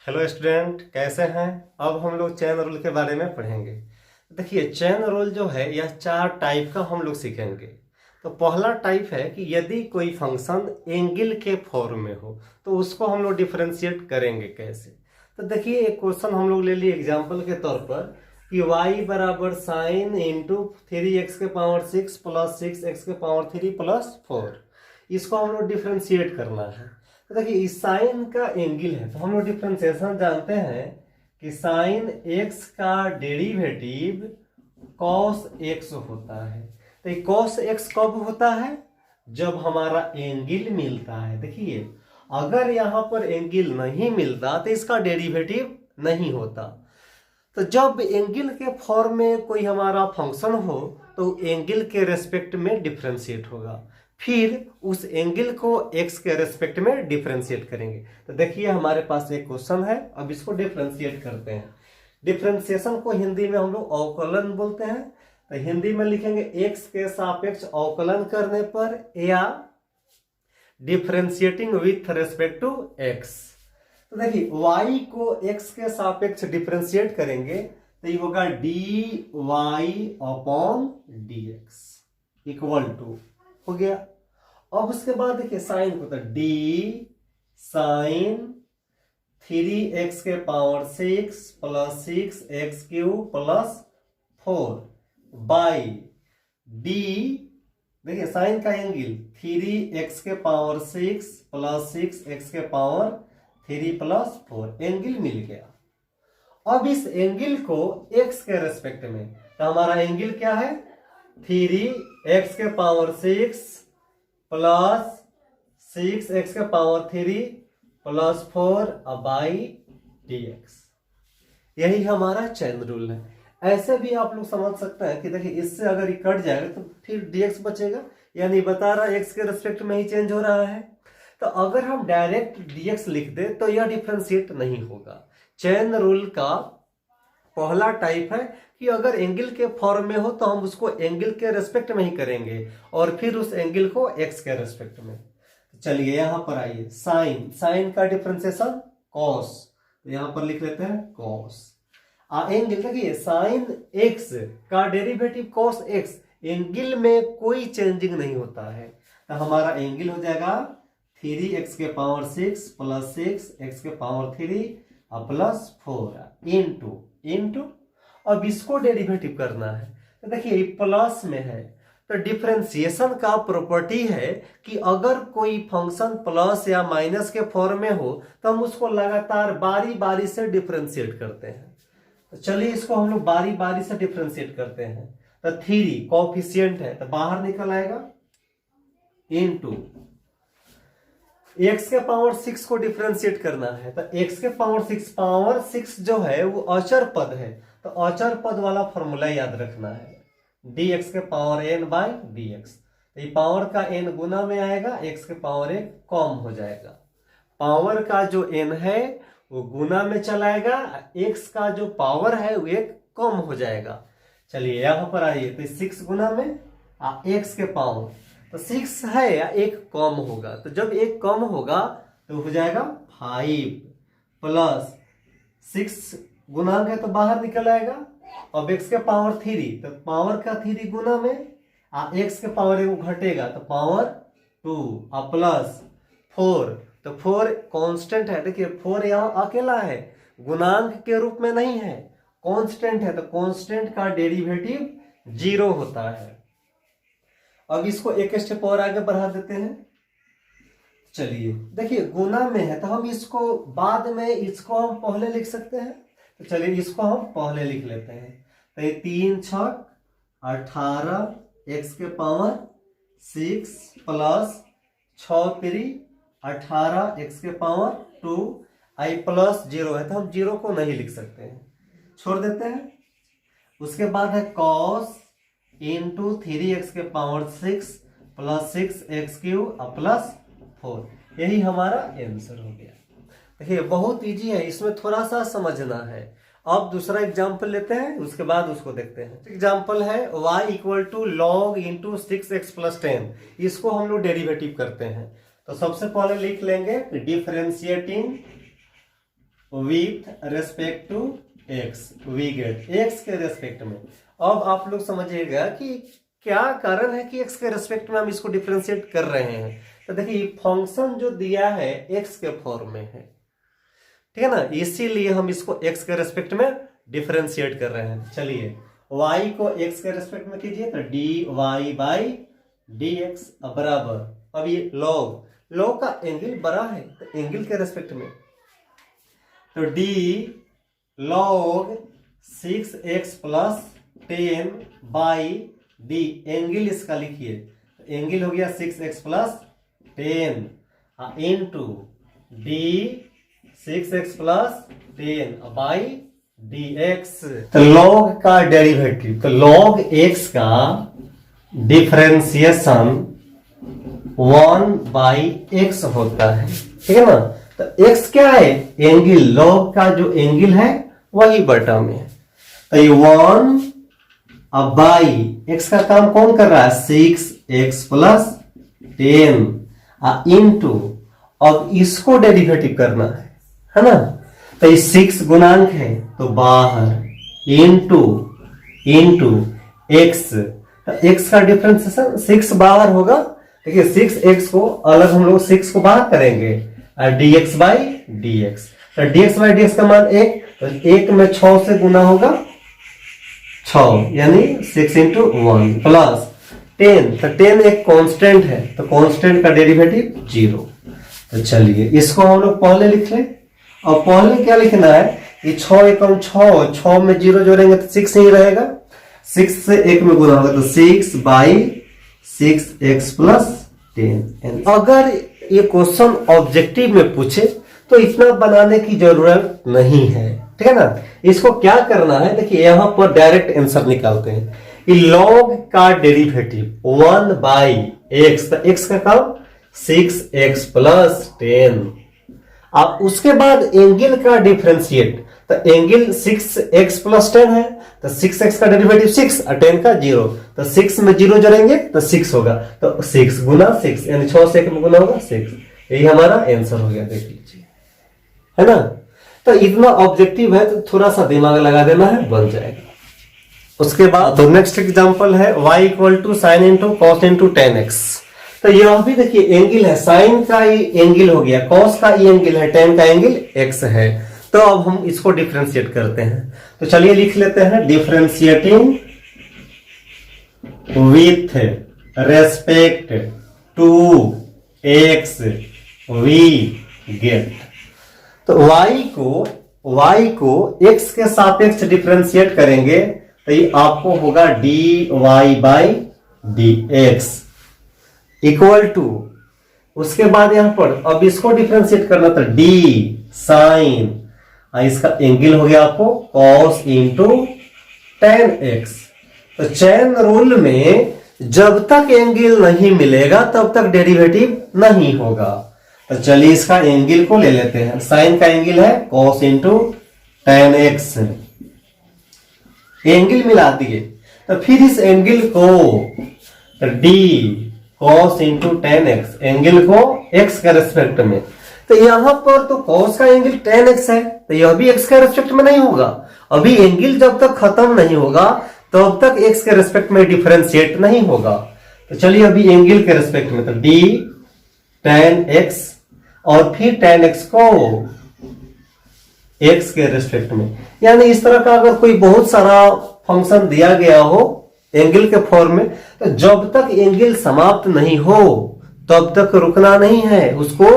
Hello student, कैसे हैं। अब हम लोग चेन रूल के बारे में पढ़ेंगे। देखिए, चेन रूल जो है यह 4 टाइप का हम लोग सीखेंगे। तो पहला टाइप है कि यदि कोई फंक्शन एंगल के फॉर्म में हो तो उसको हम लोग डिफरेंशिएट करेंगे कैसे। तो देखिए, एक क्वेश्चन हम लोग ले लिए एग्जाम्पल के तौर पर कि y बराबर साइन इंटू 3x के पावर 6 प्लस 6x के पावर 3 प्लस 4। इसको हम लोग डिफरेंशिएट करना है। तो देखिए, इस साइन का एंगल है तो हम लोग डिफरेंशिएशन जानते हैं कि साइन एक्स का डेरिवेटिव कॉस एक्स होता है। तो ये कॉस एक्स कब होता है? जब हमारा एंगल मिलता है। देखिए, अगर यहां पर एंगल नहीं मिलता तो इसका डेरिवेटिव नहीं होता। तो जब एंगल के फॉर्म में कोई हमारा फंक्शन हो तो एंगल के रेस्पेक्ट में डिफरेंशिएट होगा, फिर उस एंगल को एक्स के रेस्पेक्ट में डिफरेंशिएट करेंगे। तो देखिए, हमारे पास एक क्वेश्चन है, अब इसको डिफरेंशिएट करते हैं। डिफरेंशिएशन को हिंदी में हम लोग अवकलन बोलते हैं। तो हिंदी में लिखेंगे एक्स के सापेक्ष अवकलन करने पर या differentiating with respect to x. तो देखिए, y को x के सापेक्ष डिफरेंशिएट करेंगे तो ये होगा dy upon dx equal to हो गया। अब उसके बाद देखिए साइन को, तो d साइन 3x के power 6 plus 6x cube plus 4 by d। देखिए, साइन का एंगल 3x के पावर 6 प्लस 6x के पावर 3 प्लस 4 एंगल मिल गया। अब इस एंगल को x के रेस्पेक्ट में, तो हमारा एंगल क्या है? 3x के पावर 6 प्लस 6x के पावर 3 प्लस 4 बाई dx। यही हमारा चेन रूल है। ऐसे भी आप लोग समझ सकते हैं कि देखिए, इससे अगर ये कट जाएगा तो फिर dx बचेगा, यानी बता रहा x के रेस्पेक्ट में ही चेंज हो रहा है। तो अगर हम डायरेक्ट dx लिख दे तो यह डिफरेंशिएट नहीं होगा। चेन रूल का पहला टाइप है कि अगर एंगल के फॉर्म में हो तो हम उसको एंगल के रेस्पेक्ट में ही करेंगे और फिर उस एंगल को x के रेस्पेक्ट में। चलिए यहां पर आइए, साइन, साइन का डिफरेंशिएशन कॉस, तो यहां पर लिख लेते हैं कॉस। एंगल, देखिए साइन x का डेरिवेटिव कॉस x, एंगल में कोई चेंजिंग नहीं होता है। तो हमारा एंगल हो जाएगा 3x के पावर 6 प्लस 6x के पावर 3 प्लस 4 इंटू अब इसको डेरिवेटिव करना है। तो देखिए, प्लस में है तो डिफरेंशिएशन का प्रॉपर्टी है कि अगर कोई फंक्शन प्लस या माइनस के फॉर्म में हो तो हम उसको लगातार बारी बारी से डिफरेंशिएट करते हैं। तो चलिए इसको हम लोग बारी बारी से डिफरेंशिएट करते हैं। तो 3 कोएफिशिएंट है तो बाहर निकल आएगा इंटू x के पावर 6 को डिफरेंशिएट करना है। तो x के पावर 6 जो है वो अचर पद है, तो अचर पद वाला फॉर्मूला याद रखना है, dx के पावर n बाई dx। तो ये पावर का n गुना में आएगा, x के पावर 1 कम हो जाएगा। पावर का जो n है वो गुना में चलाएगा, x का जो पावर है वो 1 कम हो जाएगा। चलिए यहां पर आइए, तो 6 गुना में x के पावर, तो 6 है या 1 कम होगा, तो जब 1 कम होगा तो हो जाएगा 5 प्लस 6 गुणांक है तो बाहर निकल आएगा। अब x के पावर 3, तो पावर का 3 गुना में x के पावर 1 घटेगा तो पावर 2 प्लस 4, तो 4 कांस्टेंट है। देखिए 4 यहाँ अकेला है, गुणांक के रूप में नहीं है, कांस्टेंट है, तो कांस्टेंट का डेरिवेटिव 0 होता है। अब इसको एक स्टेप और आगे बढ़ा देते हैं। चलिए देखिए, गुना में है तो हम इसको बाद में, इसको हम पहले लिख सकते हैं। तो चलिए इसको हम पहले लिख लेते हैं। तो ये 3 छक 18 x के पावर 6 प्लस 6 3 18 x के पावर 2 आई प्लस 0 है तो हम 0 को नहीं लिख सकते हैं, छोड़ देते हैं। उसके बाद है कॉस इंटू 3x के power 6 plus 6x cube plus 4। यही हमारा आंसर हो गया। देखिए बहुत इजी है, इसमें थोड़ा सा समझना है। अब दूसरा एग्जाम्पल लेते हैं, उसके बाद उसको देखते हैं। एग्जाम्पल है y equal to log into 6x plus 10। इसको हम लोग डेरिवेटिव करते हैं। तो सबसे पहले लिख लेंगे differentiating with respect to x, we get x के रेस्पेक्ट में। अब आप लोग समझिएगा कि क्या कारण है कि एक्स के रेस्पेक्ट में हम इसको डिफरेंशिएट कर रहे हैं। तो देखिए फंक्शन जो दिया है एक्स के फॉर्म में है, ठीक है ना, इसीलिए हम इसको एक्स के रेस्पेक्ट में डिफरेंशिएट कर रहे हैं। चलिए y को x के रेस्पेक्ट में कीजिए तो dy बाई dx बराबर, अब ये लॉग का एंगल बड़ा है तो एंगल के रेस्पेक्ट में तो d log 6x plus 10 by D, angle इसका लिखिए तो एंगल हो गया 6x plus 10 into D 6x plus 10 by dx। तो log का डेरिवेटिव, तो log x का डिफरेंशिएशन 1 बाई x होता है, ठीक है ना। तो x क्या है, एंगल, log का जो एंगल है वही बटा में है। तो ये 1 अब बाई x का काम कौन कर रहा है, 6x प्लस 10 इंटू, अब इसको डेरिवेटिव करना है ना। तो ये 6 गुणांक है तो बाहर इंटू x, तो x का डिफरेंशिएशन 6 बाहर होगा। देखिए 6x को अलग हम लोग 6 को बाहर करेंगे और dx बाई dx, तो dx बाई dx का मान 1, तो 1 में 6 से गुना होगा 6 यानी 6 इंटू 1 प्लस 10, तो 10 एक कांस्टेंट है तो कांस्टेंट का डेरिवेटिव 0। तो चलिए इसको हम लोग पहले लिख लें। और पहले क्या लिखना है, ये 6 एकम 6 में 0 जोड़ेंगे तो 6 ही रहेगा, 6 से 1 में गुना होगा तो 6 बाई 6x प्लस 10। अगर ये क्वेश्चन ऑब्जेक्टिव में पूछे तो इतना बनाने की जरूरत नहीं है, ठीक है ना। इसको क्या करना है, देखिए यहां पर डायरेक्ट आंसर निकालते हैं। ये log का डेरिवेटिव 1 बाई x, तो x का काम 6x प्लस 10, अब उसके बाद एंगल का डिफरेंशिएट, तो एंगल 6x प्लस 10 है तो 6x का डेरिवेटिव 6 और 10 का 0, तो 6 में 0 जोड़ेंगे तो 6 होगा, तो 6 गुना 6 यानी 6 से 1 में गुना होगा 6, यही हमारा आंसर हो गया, देख लीजिए, है ना। तो इतना ऑब्जेक्टिव है तो थोड़ा सा दिमाग लगा देना है, बन जाएगा। उसके बाद तो नेक्स्ट एग्जांपल है y equal to sine into cos into ten x. तो यह भी देखिए एंगल है, साइन का ही एंगल हो गया, कॉस का ही एंगल है, टेन का एंगल x है। तो अब हम इसको डिफरेंशिएट करते हैं, तो चलिए लिख लेते हैं differentiating with respect to x we get. तो y को x के सापेक्ष डिफरेंशिएट करेंगे तो ये आपको होगा dy by dx equal to, उसके बाद यहां पर अब इसको डिफरेंशिएट करना था d साइन, इसका एंगल हो गया आपको cos इंटू टेन एक्स। तो चेन रूल में जब तक एंगल नहीं मिलेगा तब तक डेरिवेटिव नहीं होगा। तो चलिए इसका एंगल को ले लेते हैं, साइन का एंगल है cos into ten x, angle मिला दिए तो फिर इस एंगल को तो d cos into ten x, angle को x के रेस्पेक्ट में, तो यहां पर तो cos का एंगल टेन एक्स है तो यह भी x के रेस्पेक्ट में नहीं होगा। अभी एंगल जब तक खत्म नहीं होगा तब तक x के रेस्पेक्ट में डिफरेंशिएट नहीं होगा। तो चलिए अभी एंगल के रेस्पेक्ट में तो d टेन एक्स और फिर टेन एक्स को x के रेस्पेक्ट में, यानी इस तरह का अगर कोई बहुत सारा फंक्शन दिया गया हो एंगल के फॉर्म में, तो जब तक एंगल समाप्त नहीं हो तब तक रुकना नहीं है, उसको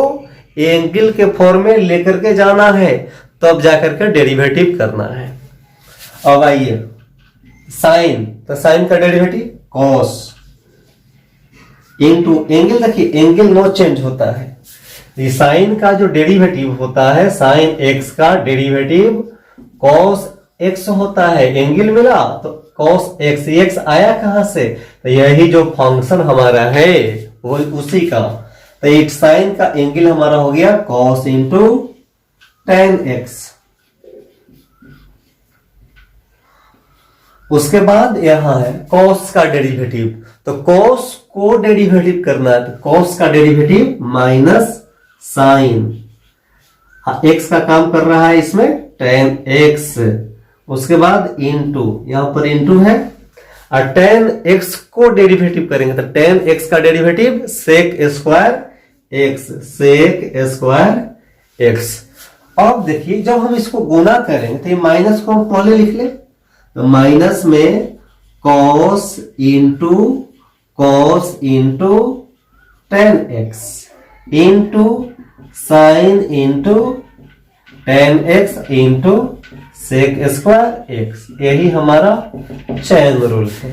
एंगल के फॉर्म में लेकर के जाना है, तब जाकर के डेरिवेटिव करना है। अब आइए साइन, तो साइन का डेरिवेटिव कॉस इंटू एंगल, देखिए एंगल नो चेंज होता है, साइन का जो डेरिवेटिव होता है साइन एक्स का डेरिवेटिव कॉस एक्स होता है, एंगल मिला तो कॉस एक्स, एक्स आया कहां से, तो यही जो फंक्शन हमारा है वो उसी का, तो एक साइन का एंगल हमारा हो गया कॉस इंटू टेन एक्स। उसके बाद यहां है कॉस का डेरिवेटिव, तो कॉस को डेरिवेटिव करना है तो कॉस का डेरिवेटिव माइनस साइन, x का काम कर रहा है इसमें tan x, उसके बाद इंटू, यहां पर इंटू है, और tan x को डेरिवेटिव करेंगे तो tan x का derivative sec square x, sec square x। अब देखिए जब हम इसको गुना करेंगे तो ये माइनस को हम पहले लिख ले, तो माइनस में cos into tan x into sine into tan x into sec square x, यही हमारा चैन रूल है।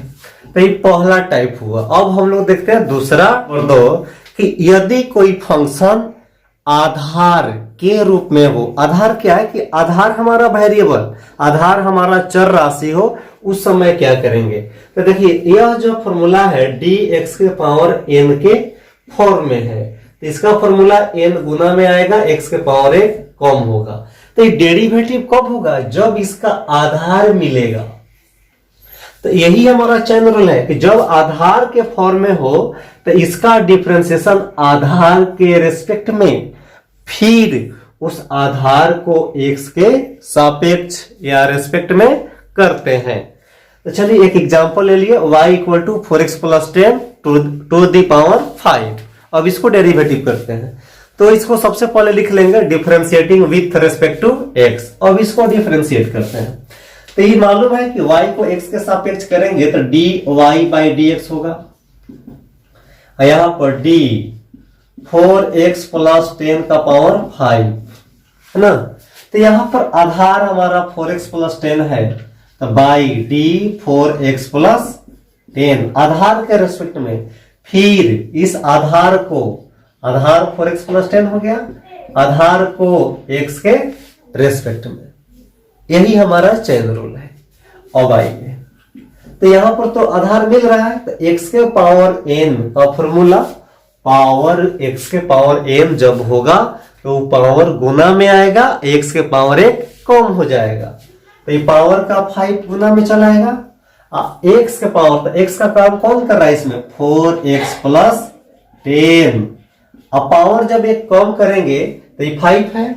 तो ये पहला टाइप हुआ। अब हम लोग देखते हैं दूसरा और दो, कि यदि कोई फंक्शन आधार के रूप में हो, आधार क्या है कि आधार हमारा वेरिएबल, आधार हमारा चर राशि हो, उस समय क्या करेंगे। तो देखिए यह जो फॉर्मूला है dx के पावर n के फॉर्म में है, तो इसका फॉर्मूला n गुना में आएगा, x के पावर एक कम होगा। तो ये डेरिवेटिव कब होगा, जब इसका आधार मिलेगा। तो यही हमारा चैन रूल है कि जब आधार के फॉर्म में हो तो इसका डिफरेंशिएशन आधार के रेस्पेक्ट में, फिर उस आधार को x के सापेक्ष या रेस्पेक्ट में करते हैं। तो चलिए एक एग्जांपल ले लिए, y equal to 4x plus 10 to the power 5। अब इसको डेरिवेटिव करते हैं, तो इसको सबसे पहले लिख लेंगे differentiating with respect to x। अब इसको डिफरेंशिएट करते हैं, तो ये मालूम है कि y को x के सापेक्ष करेंगे तो dy बाई dx होगा, यहां पर d 4x प्लस 10 का पावर 5 है ना। तो यहां पर आधार हमारा 4x प्लस 10 है, तो बाई d 4x प्लस 10 आधार के रेस्पेक्ट में, फिर इस आधार को, आधार 4x प्लस 10 हो गया, आधार को x के रेस्पेक्ट में, यही हमारा चैन रूल है। अब आइए, तो यहां पर तो आधार मिल रहा है, तो x के पावर n का फॉर्मूला, पावर x के पावर n जब होगा तो पावर गुना में आएगा, x के पावर एक कम हो जाएगा, तो ये पावर का 5 गुना में चला आएगा। x के पावर, तो x का काम कौन कर रहा है इसमें, 4x प्लस 10। अब पावर जब एक कम करेंगे तो ये 5 है,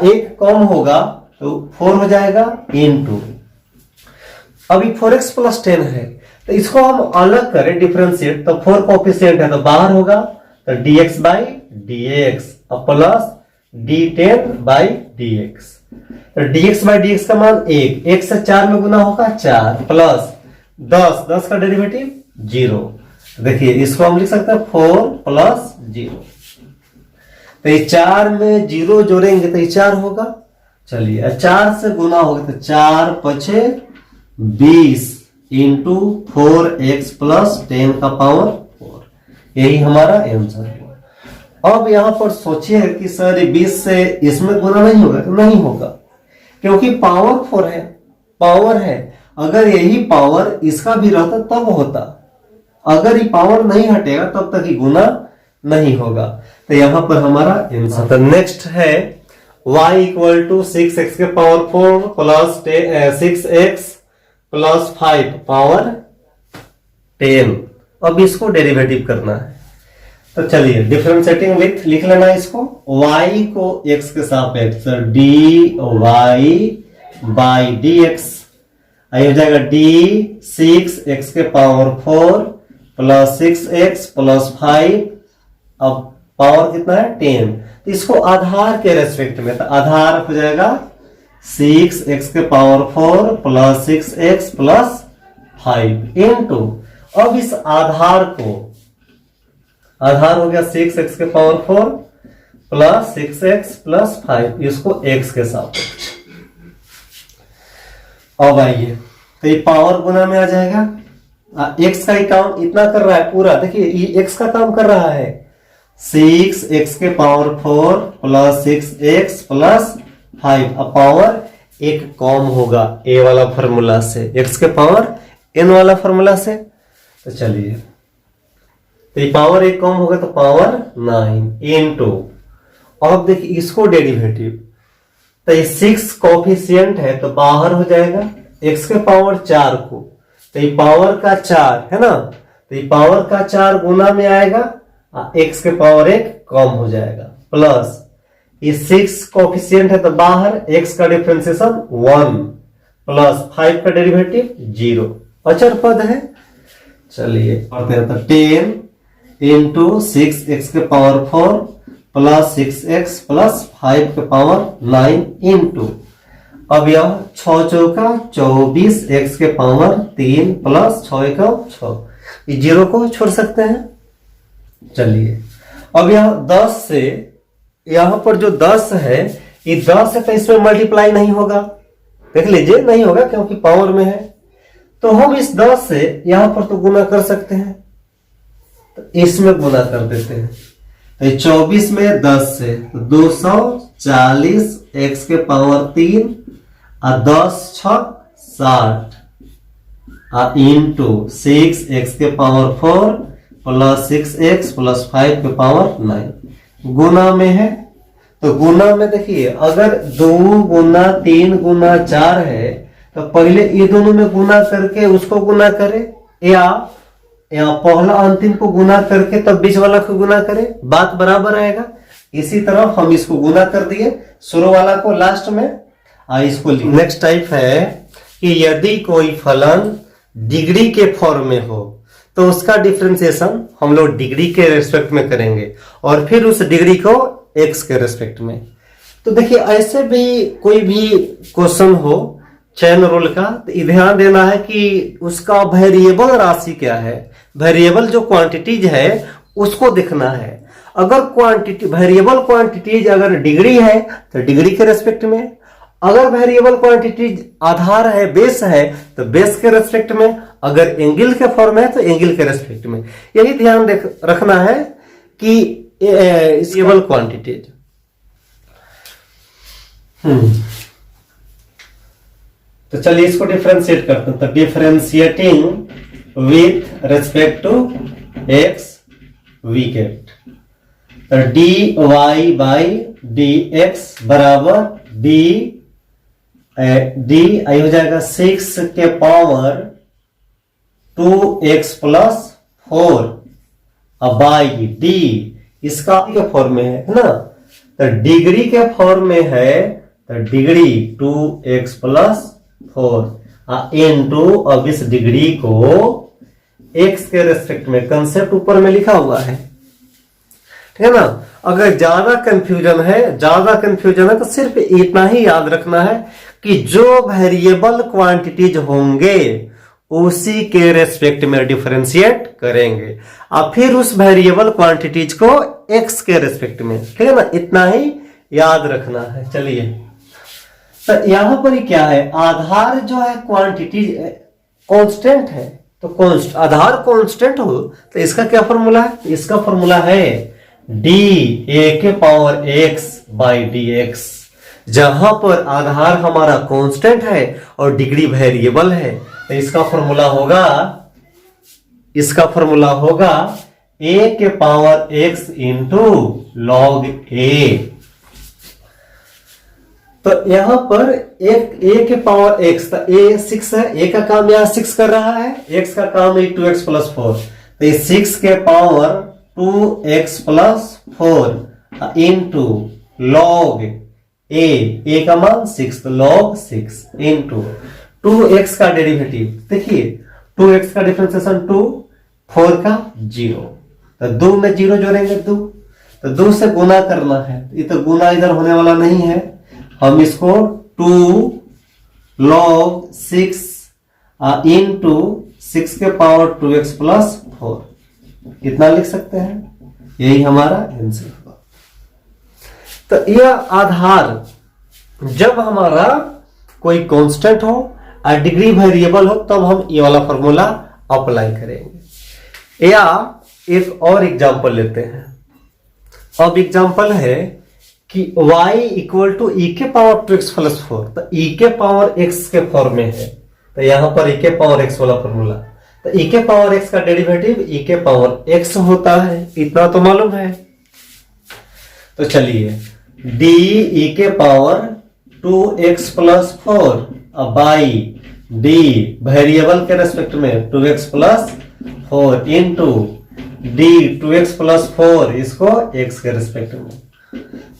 एक कम होगा तो 4 हो जाएगा इंटू, अभी 4x प्लस 10 है, तो इसको हम अलग करें डिफरेंशिएट, तो 4 कोएफिशिएंट है तो बाहर होगा, तो dx by dx plus d10 by dx, तो dx बाई dx का मान 1 से 4 में गुना होगा 4 प्लस 10 का डेरिवेटिव 0। देखिए इसको हम लिख सकते हैं 4 प्लस 0, तो ये 4 में 0 जोड़ेंगे तो ये 4 होगा। चलिए 4 से गुना होगा तो 4 पछे 20 इंटू 4x प्लस 10 का पावर 4, यही हमारा आंसर है। अब यहां पर सोचिए कि सर 20 से इसमें गुना नहीं होगा, तो नहीं होगा क्योंकि पावर 4 है, पावर है। अगर यही पावर इसका भी रहता तब होता, अगर ये पावर नहीं हटेगा तब तक ही गुना नहीं होगा। तो यहां पर हमारा आंसर। तो नेक्स्ट है y इक्वल टू 6x के power 4 plus 6x plus 5 power 10। अब इसको डेरिवेटिव करना है, तो चलिए डिफरेंशिएटिंग विथ लिख लेना इसको, y को x के सापेक्ष dy बाई dx, आई हो जाएगा d 6x के पावर 4 प्लस 6x प्लस 5, अब पावर कितना है 10, तो इसको आधार के रेस्पेक्ट में, तो आधार हो जाएगा 6x के power 4 plus 6x plus 5 into, अब इस आधार को, आधार हो गया 6x के पावर 4 प्लस 6x प्लस 5, इसको x के सापेक्ष। अब आइए, तो ये पावर गुना में आ जाएगा, x का ही काम इतना कर रहा है पूरा, देखिए ये x का काम कर रहा है, 6x के पावर 4 प्लस 6x प्लस 5, अब पावर एक कम होगा a वाला फॉर्मूला से, x के पावर n वाला फॉर्मूला से। तो चलिए, तो ये पावर एक कम होगा तो पावर 9 इंटू, अब देखिए इसको डेरिवेटिव, तो ये 6 कोएफिशिएंट है तो बाहर हो जाएगा, x के पावर 4 को, तो ये पावर का 4 है ना, तो ये पावर का 4 गुना में आएगा, x के पावर एक कम हो जाएगा, प्लस ये 6 कोफिशिएंट है तो बाहर x का डिफरेंशिएशन 1 प्लस 5 का डेरिवेटिव 0, अचर पद है। चलिए करते हैं तो 10 इंटू 6x के पावर 4 प्लस 6x प्लस 5 के पावर 9 इंटू, अब यह 6 चौका 24 x के पावर 3 प्लस 6 का 6, इस 0 को छोड़ सकते हैं। चलिए अब यह 10 से, यहां पर जो 10 है ये 10 है तो इसमें मल्टीप्लाई नहीं होगा, देख लीजिए नहीं होगा क्योंकि पावर में है। तो हम इस 10 से यहां पर तो गुना कर सकते हैं, तो इसमें गुना कर देते हैं। तो 24 में 10 से तो 240 x के पावर 3 और 10 6 60 इंटू 6x के पावर 4 प्लस 6x प्लस 5 के पावर 9 गुना में है। तो गुना में देखिए अगर 2 गुना 3 गुना 4 है तो पहले ये दोनों में गुना करके उसको गुना करे, या पहला अंतिम को गुना करके तब बीच वाला को गुना करे, बात बराबर आएगा। इसी तरह हम इसको गुना कर दिए शुरू वाला को लास्ट में, इसको नेक्स्ट टाइप है कि यदि कोई फलन डिग्री के फॉर्म में हो तो उसका डिफरेंशिएशन हम लोग डिग्री के रेस्पेक्ट में करेंगे और फिर उस डिग्री को x के रेस्पेक्ट में। तो देखिए ऐसे भी कोई भी क्वेश्चन हो चैन रूल का, तो ध्यान देना है कि उसका वेरिएबल राशि क्या है, वेरिएबल जो क्वांटिटीज है उसको देखना है। अगर क्वांटिटी वेरिएबल क्वांटिटीज अगर डिग्री है तो डिग्री के रेस्पेक्ट में, अगर वेरिएबल क्वांटिटीज आधार है बेस है तो बेस के रेस्पेक्ट में, अगर एंगल के फॉर्म है तो एंगल के रेस्पेक्ट में। यही ध्यान रखना है कि वेरिएबल क्वांटिटीज। तो चलिए इसको डिफरेंशिएट करते हैं। तो differentiating with respect to x we get तो dy बाई dx बराबर डी आई हो जाएगा 6 के power 2x plus 4 by D, इसका के फॉर्म में है ना, तो डिग्री के फॉर्म में है तो डिग्री 2x प्लस 4 इंटू, अब इस डिग्री को x के रेस्पेक्ट में, कंसेप्ट ऊपर में लिखा हुआ है, ठीक है ना। अगर ज्यादा कंफ्यूजन है तो सिर्फ इतना ही याद रखना है कि जो वेरिएबल क्वांटिटीज होंगे उसी के रेस्पेक्ट में डिफरेंशिएट करेंगे और फिर उस वेरिएबल क्वांटिटीज को x के रेस्पेक्ट में, ठीक है ना, इतना ही याद रखना है। चलिए तो यहां पर क्या है, आधार जो है क्वांटिटी कांस्टेंट है, तो आधार कांस्टेंट हो तो इसका क्या फॉर्मूला है, इसका फॉर्मूला है डी ए के power x by D x. जहां पर आधार हमारा कांस्टेंट है और डिग्री वेरिएबल है तो इसका फॉर्मूला होगा a के power x into log a। तो यहां पर a के पावर x, तो a 6 है, a का काम यहां 6 कर रहा है, x का काम है 2x प्लस 4, तो ये 6 के power 2x plus 4 into log a का मान 6, तो लॉग 6 इंटू 2x का डेरिवेटिव, देखिए 2x का डिफरेंशिएशन 2, 4 का 0, तो 2 में 0 जोड़ेंगे 2, तो 2 से गुना करना है, ये तो गुना इधर होने वाला नहीं है, हम इसको 2 log 6 इंटू 6 के पावर 2x प्लस 4 कितना लिख सकते हैं, यही हमारा आंसर होगा। तो यह आधार जब हमारा कोई कांस्टेंट हो और डिग्री वेरिएबल हो तब हम ये वाला फॉर्मूला अप्लाई करेंगे। या एक और एग्जांपल लेते हैं। अब एग्जांपल है कि y इक्वल टू e के पावर 2x प्लस 4, तो e के पावर x के फॉर्म में है, तो यहां पर e के पावर x वाला फॉर्मूला, तो e के पावर x का डेरिवेटिव e के पावर x होता है, इतना तो मालूम है। तो चलिए d e के power 2x plus 4 by d variable के रेस्पेक्ट में 2x plus 4 into d 2x plus 4 इसको x के रेस्पेक्ट में,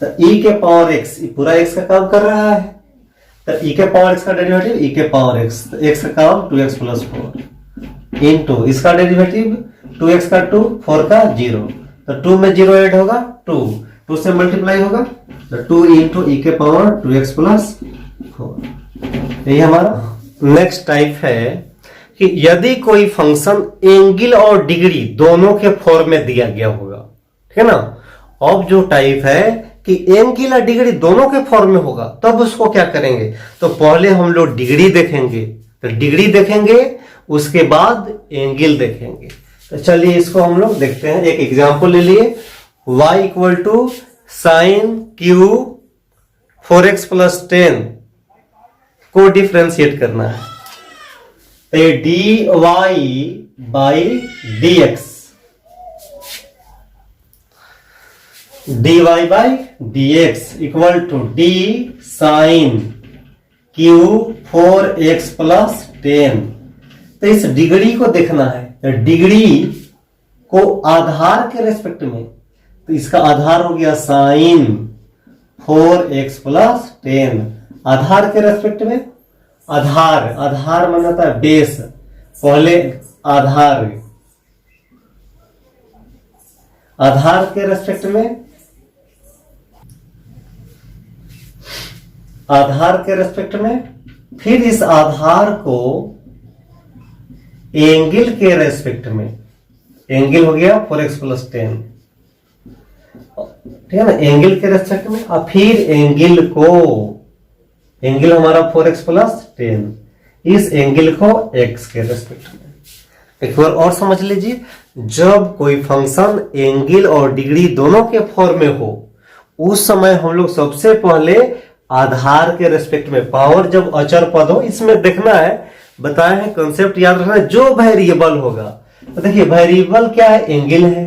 तो ई के पावर एक्स, पूरा एक्स का काम कर रहा है, तो ई के पावर एक्स का डेरिवेटिव ई के पावर एक्स, तो एक्स का काम 2x + 4 इनटू इसका डेरिवेटिव 2x का 2, 4 का 0, तो 2 में 0 ऐड होगा 2 से मल्टीप्लाई होगा, तो 2 इंटू ई के पावर 2x + 4। यही हमारा नेक्स्ट टाइप है कि यदि कोई फंक्शन एंगल और डिग्री दोनों के फॉर्म में दिया गया होगा, ठीक है ना। अब जो टाइप है कि एंगल और डिग्री दोनों के फॉर्म में होगा, तब उसको क्या करेंगे, तो पहले हम लोग डिग्री देखेंगे, तो डिग्री देखेंगे उसके बाद एंगल देखेंगे। तो चलिए इसको हम लोग देखते हैं, एक एग्जांपल ले लिए, y = sin q 4x + 10 को डिफ्रेंशिएट करना है, तो dy dx equal to d sin q 4x + 10। तो इस डिग्री को देखना है, तो डिग्री को आधार के रेस्पेक्ट में, तो इसका आधार हो गया sin 4x + 10, आधार के रेस्पेक्ट में, आधार माना था बेस, पहले आधार के रेस्पेक्ट में, आधार के रेस्पेक्ट में, फिर इस आधार को एंगल के रेस्पेक्ट में, एंगल हो गया 4x + 10, ठीक है ना, एंगल के रेस्पेक्ट में, और फिर एंगल हमारा 4x + 10, इस एंगल को x के रेस्पेक्ट में। एक बार और समझ लीजिए, जब कोई फंक्शन एंगल और डिग्री दोनों के फॉर्म में हो, उस समय हम लोग सबसे पहले आधार के रेस्पेक्ट में, पावर जब अचर पद हो, इसमें देखना है, बताया है कंसेप्ट याद रखना है, जो वेरिएबल होगा, तो देखिए वेरिएबल क्या है, एंगल है,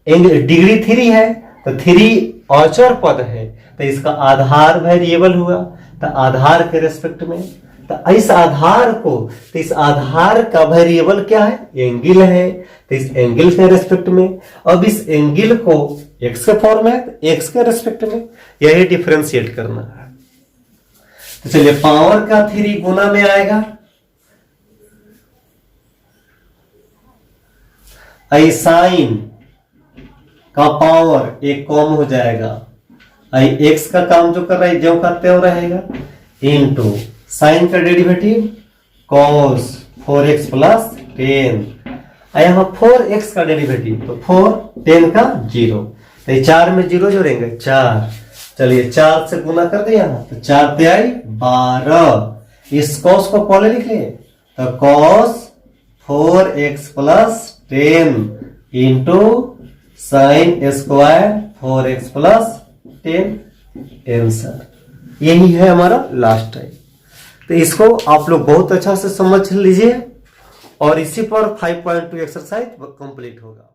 एंगल डिग्री 3 है, तो 3 अचर पद है, तो इसका आधार वेरिएबल हुआ, तो आधार के रेस्पेक्ट में, तो इस आधार को, तो इस आधार का वेरिएबल क्या है, एंगल है, तो इस एंगल के रेस्पेक्ट में, अब इस एंगल को x के फॉर्म है, तो x के रेस्पेक्ट में, यही डिफरेंशिएट करना है। तो चलिए पावर का 3 गुना में आएगा, आई साइन का पावर एक कम हो जाएगा, आई एक्स का काम जो कर रहा है जो करते हो रहेगा, इनटू साइन का डेरिवेटिव cos 4x + 10, यहाँ 4x का डेरिवेटिव, तो 4 10 का 0, तो 4 में 0 जोड़ेंगे 4, चलिए 4 से गुना कर दे, यहाँ तो 4 पे आई 12, इस cos को पहले लिख लिए, तो cos 4x + 10 into sine square 4x + 10, answer यही है हमारा लास्ट टाइम। तो इसको आप लोग बहुत अच्छा से समझ लीजिए, और इसी पर 5.2 एक्सरसाइज कंप्लीट होगा।